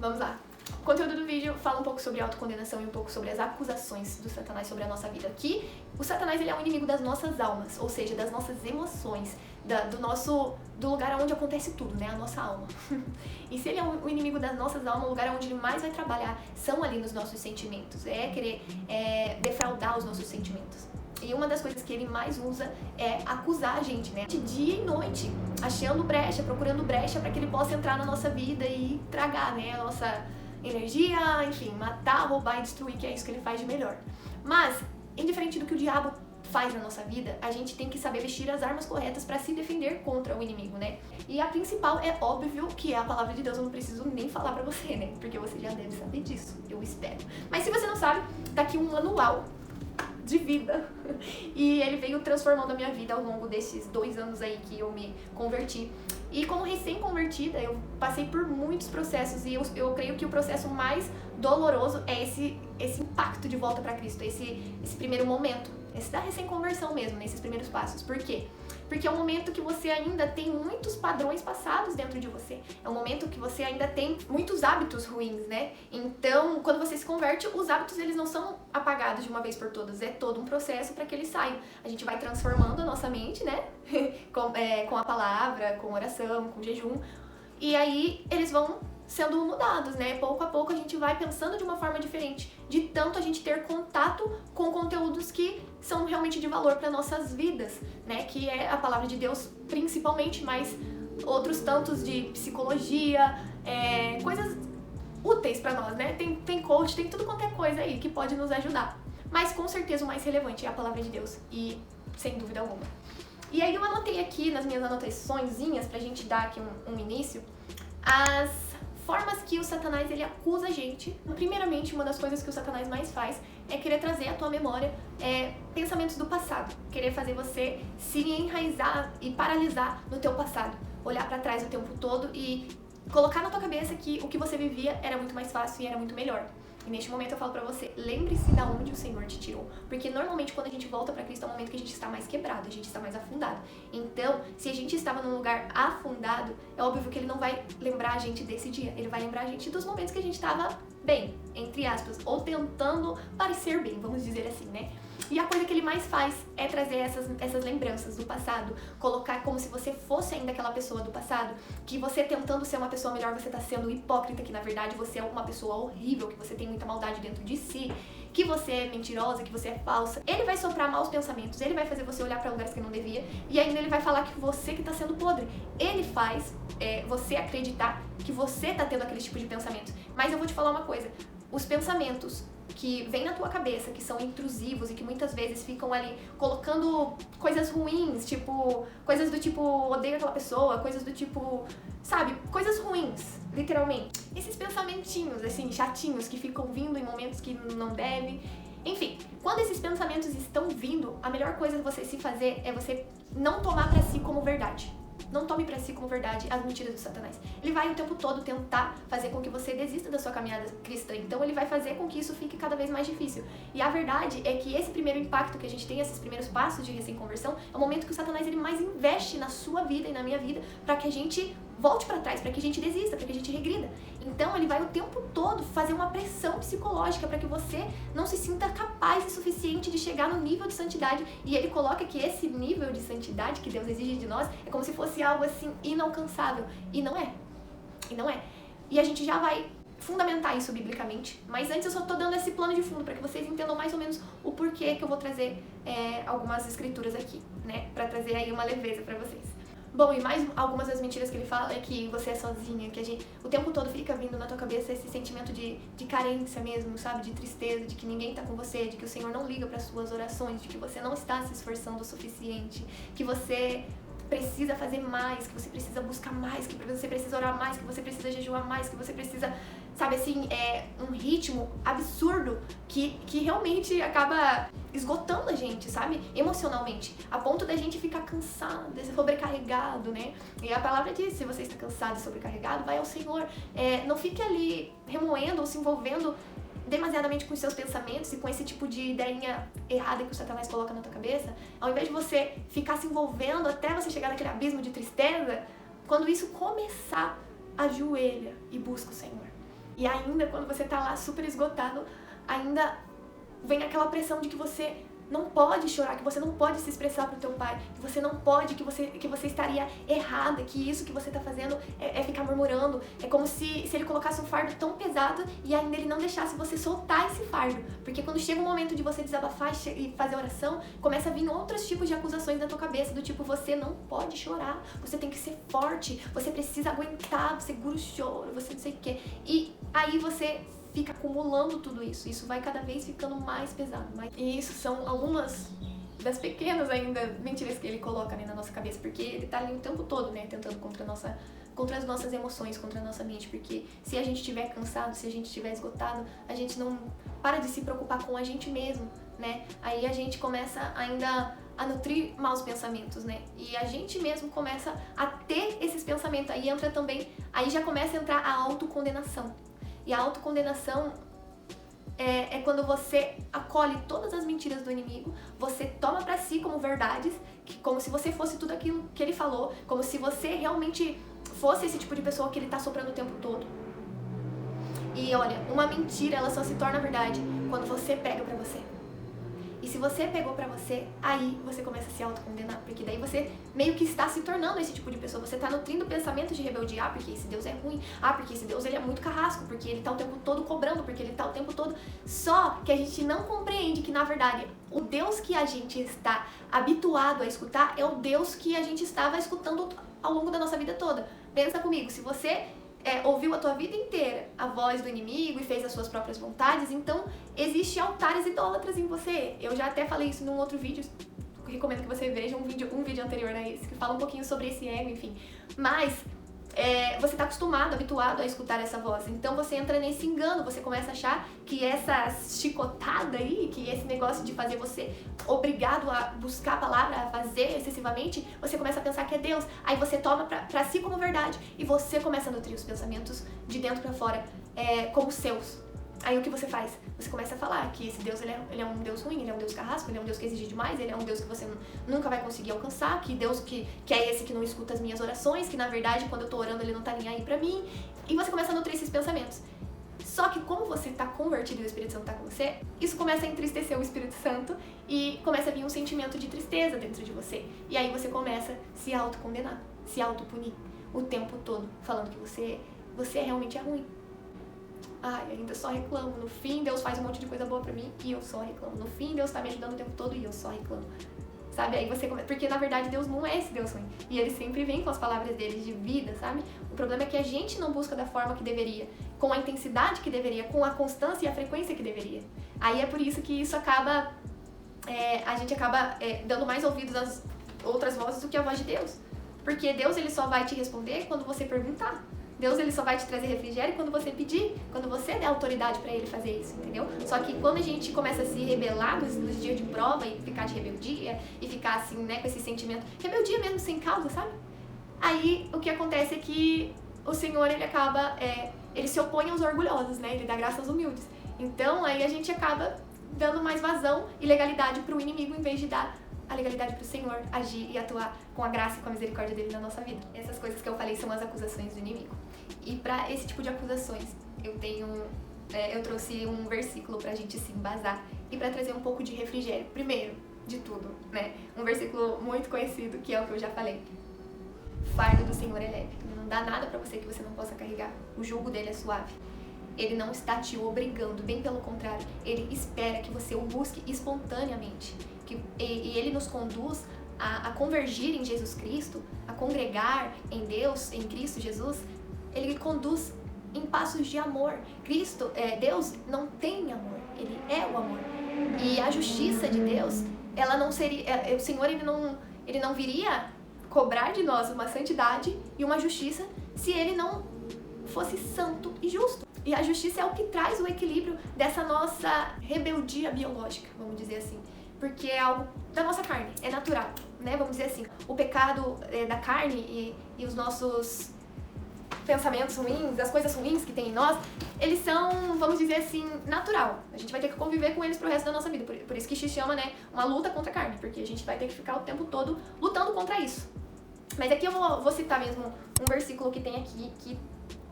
Vamos lá. O conteúdo do vídeo fala um pouco sobre autocondenação e um pouco sobre as acusações do Satanás sobre a nossa vida. Aqui, o Satanás ele é um inimigo das nossas almas, ou seja, das nossas emoções, do lugar onde acontece tudo, né? A nossa alma. E se ele é o inimigo das nossas almas, o lugar onde ele mais vai trabalhar são ali nos nossos sentimentos. É querer defraudar os nossos sentimentos. E uma das coisas que ele mais usa é acusar a gente, né? De dia e noite, achando brecha, procurando brecha para que ele possa entrar na nossa vida e tragar, né? A nossa energia, enfim, matar, roubar e destruir, que é isso que ele faz de melhor. Mas, indiferente do que o diabo faz na nossa vida, a gente tem que saber vestir as armas corretas para se defender contra o inimigo, né? E a principal é óbvio que é a palavra de Deus, eu não preciso nem falar pra você, né? Porque você já deve saber disso, eu espero. Mas se você não sabe, tá aqui um manual de vida. E ele veio transformando a minha vida ao longo desses 2 anos aí que eu me converti. E como recém-convertida, eu passei por muitos processos e eu creio que o processo mais doloroso é esse impacto de volta para Cristo, esse primeiro momento, esse da recém-conversão mesmo, nesses primeiros passos. Por quê? Porque é um momento que você ainda tem muitos padrões passados dentro de você. É um momento que você ainda tem muitos hábitos ruins, né? Então, quando você se converte, os hábitos eles não são apagados de uma vez por todas. É todo um processo para que eles saiam. A gente vai transformando a nossa mente, né? com a palavra, com oração, com jejum. E aí, eles vão sendo mudados, né? Pouco a pouco a gente vai pensando de uma forma diferente, de tanto a gente ter contato com conteúdos que são realmente de valor para nossas vidas, né? Que é a palavra de Deus principalmente, mas outros tantos de psicologia, coisas úteis para nós, né? Tem coach, tem tudo quanto é coisa aí que pode nos ajudar. Mas com certeza o mais relevante é a palavra de Deus e sem dúvida alguma. E aí eu anotei aqui nas minhas anotaçõezinhas pra gente dar aqui um início as formas que o Satanás ele acusa a gente. Primeiramente, uma das coisas que o Satanás mais faz é querer trazer à tua memória pensamentos do passado, querer fazer você se enraizar e paralisar no teu passado, olhar pra trás o tempo todo e colocar na tua cabeça que o que você vivia era muito mais fácil e era muito melhor. E neste momento eu falo pra você, lembre-se da onde o Senhor te tirou. Porque normalmente quando a gente volta pra Cristo é um momento que a gente está mais quebrado, a gente está mais afundado. Então, se a gente estava num lugar afundado, é óbvio que ele não vai lembrar a gente desse dia. Ele vai lembrar a gente dos momentos que a gente estava bem, entre aspas, ou tentando parecer bem, vamos dizer assim, né? E a coisa que ele mais faz é trazer essas lembranças do passado, colocar como se você fosse ainda aquela pessoa do passado, que você tentando ser uma pessoa melhor, você tá sendo hipócrita, que na verdade você é uma pessoa horrível, que você tem muita maldade dentro de si, que você é mentirosa, que você é falsa. Ele vai soprar maus pensamentos, ele vai fazer você olhar pra lugares que não devia, e ainda ele vai falar que você que tá sendo podre. Ele faz você acreditar que você tá tendo aquele tipo de pensamento. Mas eu vou te falar uma coisa, os pensamentos que vêm na tua cabeça, que são intrusivos e que muitas vezes ficam ali colocando coisas ruins, tipo, coisas do tipo, odeio aquela pessoa, coisas do tipo, sabe, coisas ruins, literalmente. Esses pensamentinhos, assim, chatinhos, que ficam vindo em momentos que não devem. Enfim, quando esses pensamentos estão vindo, a melhor coisa de você se fazer é você não tomar pra si como verdade. Não tome pra si como verdade as mentiras do Satanás. Ele vai o tempo todo tentar fazer com que você desista da sua caminhada cristã. Então ele vai fazer com que isso fique cada vez mais difícil. E a verdade é que esse primeiro impacto que a gente tem, esses primeiros passos de recém-conversão, é o momento que o Satanás ele mais investe na sua vida e na minha vida pra que a gente volte pra trás, pra que a gente desista, pra que a gente regrida. Então ele vai o tempo todo fazer uma pressão psicológica pra que você não se sinta capaz e suficiente de chegar no nível de santidade. E ele coloca que esse nível de santidade que Deus exige de nós é como se fosse algo assim inalcançável. E não é. E não é. E a gente já vai fundamentar isso biblicamente, mas antes eu só tô dando esse plano de fundo para que vocês entendam mais ou menos o porquê que eu vou trazer algumas escrituras aqui, né, para trazer aí uma leveza para vocês. Bom, e mais algumas das mentiras que ele fala é que você é sozinha, que a gente o tempo todo fica vindo na tua cabeça esse sentimento de carência mesmo, sabe, de tristeza, de que ninguém tá com você, de que o Senhor não liga para suas orações, de que você não está se esforçando o suficiente, que você precisa fazer mais, que você precisa buscar mais, que você precisa orar mais, que você precisa jejuar mais, que você precisa, sabe assim, um ritmo absurdo que realmente acaba esgotando a gente, sabe, emocionalmente, a ponto da gente ficar cansado, sobrecarregado, né, e a palavra diz, se você está cansado e sobrecarregado, vai ao Senhor, não fique ali remoendo ou se envolvendo demasiadamente com os seus pensamentos e com esse tipo de ideinha errada que o Satanás coloca na tua cabeça, ao invés de você ficar se envolvendo até você chegar naquele abismo de tristeza, quando isso começar, ajoelha e busca o Senhor. E ainda quando você tá lá super esgotado, ainda vem aquela pressão de que você não pode chorar, que você não pode se expressar pro teu pai, que você não pode, que você estaria errada, que isso que você tá fazendo é ficar murmurando. É como se ele colocasse um fardo tão pesado e ainda ele não deixasse você soltar esse fardo. Porque quando chega o momento de você desabafar e fazer oração, começa a vir outros tipos de acusações na tua cabeça, do tipo, você não pode chorar, você tem que ser forte, você precisa aguentar, segura o choro, você não sei o quê. E aí você fica acumulando tudo isso. Isso vai cada vez ficando mais pesado. E isso são algumas das pequenas ainda mentiras que ele coloca, né, na nossa cabeça. Porque ele tá ali o tempo todo, né, tentando contra as nossas emoções, contra a nossa mente. Porque se a gente estiver cansado, se a gente estiver esgotado, a gente não para de se preocupar com a gente mesmo, né? Aí a gente começa ainda a nutrir maus pensamentos, né? E a gente mesmo começa a ter esses pensamentos. Aí já começa a entrar a autocondenação. E a autocondenação é quando você acolhe todas as mentiras do inimigo, você toma pra si como verdades, como se você fosse tudo aquilo que ele falou, como se você realmente fosse esse tipo de pessoa que ele tá soprando o tempo todo. E olha, uma mentira, ela só se torna verdade quando você pega pra você. E se você pegou pra você, aí você começa a se autocondenar, porque daí você meio que está se tornando esse tipo de pessoa. Você tá nutrindo pensamentos de rebeldia, porque esse Deus é ruim, porque esse Deus ele é muito carrasco, porque ele tá o tempo todo cobrando, porque ele tá o tempo todo... Só que a gente não compreende que, na verdade, o Deus que a gente está habituado a escutar é o Deus que a gente estava escutando ao longo da nossa vida toda. Pensa comigo, se você... ouviu a tua vida inteira a voz do inimigo e fez as suas próprias vontades, então existem altares idólatras em você. Eu já até falei isso num outro vídeo, recomendo que você veja um vídeo anterior a esse, que fala um pouquinho sobre esse ego, enfim. Mas você está acostumado, habituado a escutar essa voz, então você entra nesse engano, você começa a achar que essa chicotada aí, que esse negócio de fazer você obrigado a buscar a palavra, a fazer excessivamente, você começa a pensar que é Deus, aí você toma pra si como verdade, e você começa a nutrir os pensamentos de dentro pra fora como seus. Aí o que você faz? Você começa a falar que esse Deus ele é um Deus ruim, ele é um Deus carrasco, ele é um Deus que exige demais, ele é um Deus que você nunca vai conseguir alcançar, que Deus que é esse que não escuta as minhas orações, que na verdade quando eu tô orando ele não tá nem aí pra mim. E você começa a nutrir esses pensamentos. Só que como você tá convertido e o Espírito Santo tá com você, isso começa a entristecer o Espírito Santo e começa a vir um sentimento de tristeza dentro de você. E aí você começa a se autocondenar, se autopunir o tempo todo, falando que você realmente é ruim. Ai, ainda só reclamo. No fim, Deus faz um monte de coisa boa pra mim e eu só reclamo. No fim, Deus tá me ajudando o tempo todo e eu só reclamo. Sabe? Aí você começa... Porque, na verdade, Deus não é esse Deus ruim. E Ele sempre vem com as palavras dele de vida, sabe? O problema é que a gente não busca da forma que deveria, com a intensidade que deveria, com a constância e a frequência que deveria. Aí é por isso que isso acaba... a gente acaba dando mais ouvidos às outras vozes do que a voz de Deus. Porque Deus, ele só vai te responder quando você perguntar. Deus ele só vai te trazer refrigério quando você pedir, quando você der autoridade pra ele fazer isso, entendeu? Só que quando a gente começa a se rebelar nos dias de prova e ficar de rebeldia e ficar assim, né, com esse sentimento, rebeldia mesmo sem causa, sabe? Aí o que acontece é que o Senhor ele acaba, ele se opõe aos orgulhosos, né? Ele dá graça aos humildes. Então aí a gente acaba dando mais vazão e legalidade pro inimigo em vez de dar a legalidade pro Senhor agir e atuar com a graça e com a misericórdia dele na nossa vida. Essas coisas que eu falei são as acusações do inimigo. E pra esse tipo de acusações, eu trouxe um versículo pra gente se embasar e pra trazer um pouco de refrigério. Primeiro de tudo, né? Um versículo muito conhecido, que é o que eu já falei. O fardo do Senhor é leve. Ele não dá nada pra você que você não possa carregar. O jugo dele é suave. Ele não está te obrigando, bem pelo contrário. Ele espera que você o busque espontaneamente. E ele nos conduz a convergir em Jesus Cristo, a congregar em Deus, em Cristo Jesus. Ele conduz em passos de amor. Deus não tem amor, ele é o amor. E a justiça de Deus, ela não seria, o Senhor ele não viria cobrar de nós uma santidade e uma justiça se ele não fosse santo e justo. E a justiça é o que traz o equilíbrio dessa nossa rebeldia biológica, vamos dizer assim. Porque é algo da nossa carne, é natural, né? Vamos dizer assim, o pecado da carne e os nossos pensamentos ruins, as coisas ruins que tem em nós, eles são, vamos dizer assim, natural. A gente vai ter que conviver com eles pro resto da nossa vida. Por isso que se chama, né, uma luta contra a carne, porque a gente vai ter que ficar o tempo todo lutando contra isso. Mas aqui eu vou citar mesmo um versículo que tem aqui, que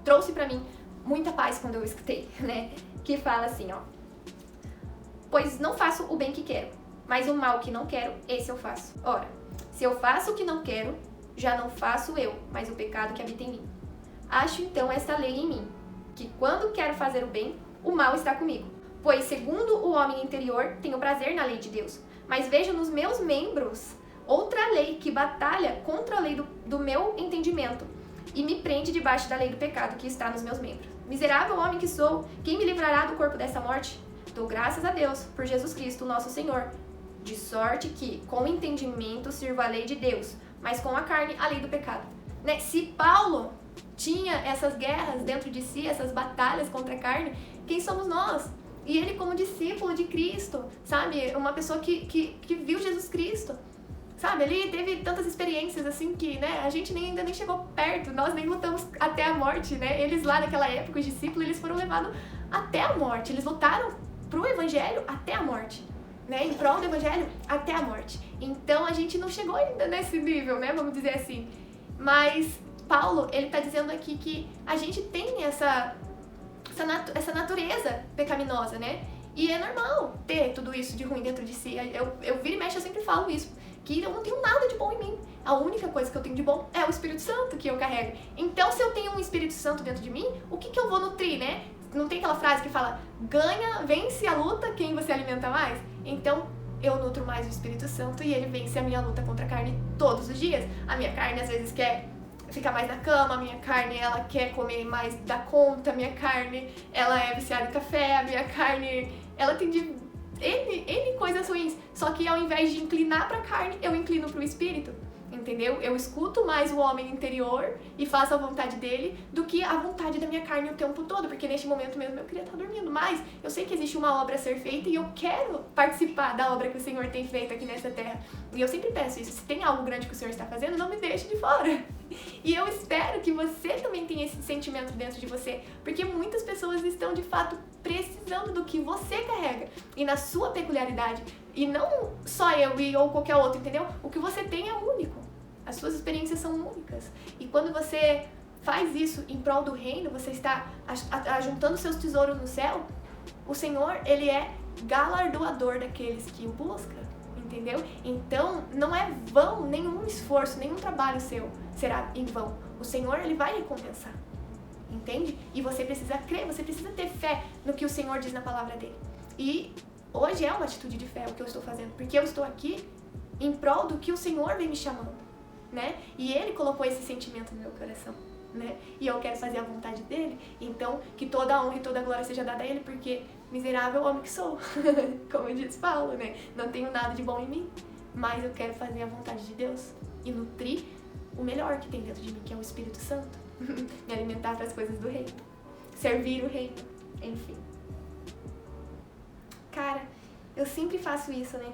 trouxe pra mim muita paz quando eu escutei, né? Que fala assim, ó. Pois não faço o bem que quero, mas o mal que não quero, esse eu faço. Ora, se eu faço o que não quero, já não faço eu, mas o pecado que habita em mim. Acho então esta lei em mim, que quando quero fazer o bem, o mal está comigo. Pois, segundo o homem interior, tenho prazer na lei de Deus, mas vejo nos meus membros outra lei que batalha contra a lei do meu entendimento e me prende debaixo da lei do pecado que está nos meus membros. Miserável homem que sou, quem me livrará do corpo dessa morte? Dou graças a Deus por Jesus Cristo, nosso Senhor, de sorte que, com o entendimento, sirva a lei de Deus, mas com a carne, a lei do pecado. Né? Se Paulo tinha essas guerras dentro de si, essas batalhas contra a carne, quem somos nós? E ele, como discípulo de Cristo, sabe? Uma pessoa que viu Jesus Cristo, sabe? Ele teve tantas experiências assim que, né? A gente ainda nem chegou perto, nós nem lutamos até a morte, né? Eles lá naquela época, os discípulos, eles foram levados até a morte. Eles lutaram pro evangelho até a morte, né? Em prol do evangelho até a morte. Então a gente não chegou ainda nesse nível, né? Vamos dizer assim. Mas Paulo, ele tá dizendo aqui que a gente tem essa natureza pecaminosa, né? E é normal ter tudo isso de ruim dentro de si. Eu viro e mexo, eu sempre falo isso, que eu não tenho nada de bom em mim. A única coisa que eu tenho de bom é o Espírito Santo que eu carrego. Então, se eu tenho um Espírito Santo dentro de mim, o que eu vou nutrir, né? Não tem aquela frase que fala, vence a luta quem você alimenta mais? Então, eu nutro mais o Espírito Santo e ele vence a minha luta contra a carne todos os dias. A minha carne, às vezes, quer ficar mais na cama, a minha carne, ela quer comer mais da conta, a minha carne, ela é viciada em café, a minha carne, ela tem de N coisas ruins. Só que ao invés de inclinar pra carne, eu inclino pro Espírito, entendeu? Eu escuto mais o homem interior e faço a vontade dele do que a vontade da minha carne o tempo todo, porque neste momento mesmo eu queria estar dormindo, mas eu sei que existe uma obra a ser feita e eu quero participar da obra que o Senhor tem feito aqui nessa terra. E eu sempre peço isso, se tem algo grande que o Senhor está fazendo, não me deixe de fora. E eu espero que você também tenha esse sentimento dentro de você, porque muitas pessoas estão de fato precisando do que você carrega e na sua peculiaridade, e não só eu ou qualquer outro, entendeu? O que você tem é único, as suas experiências são únicas, e quando você faz isso em prol do reino, você está ajuntando seus tesouros no céu, o Senhor, ele é galardoador daqueles que o buscam. Entendeu? Então, não é vão nenhum esforço, nenhum trabalho seu será em vão. O Senhor, ele vai recompensar. Entende? E você precisa crer, você precisa ter fé no que o Senhor diz na palavra dele. E hoje é uma atitude de fé o que eu estou fazendo, porque eu estou aqui em prol do que o Senhor vem me chamando, né? E ele colocou esse sentimento no meu coração, né? E eu quero fazer a vontade dele, então que toda a honra e toda a glória seja dada a ele, porque miserável homem que sou, como diz Paulo, né? Não tenho nada de bom em mim, mas eu quero fazer a vontade de Deus e nutrir o melhor que tem dentro de mim, que é o Espírito Santo. Me alimentar para as coisas do reino, servir o reino, enfim. Cara, eu sempre faço isso, né?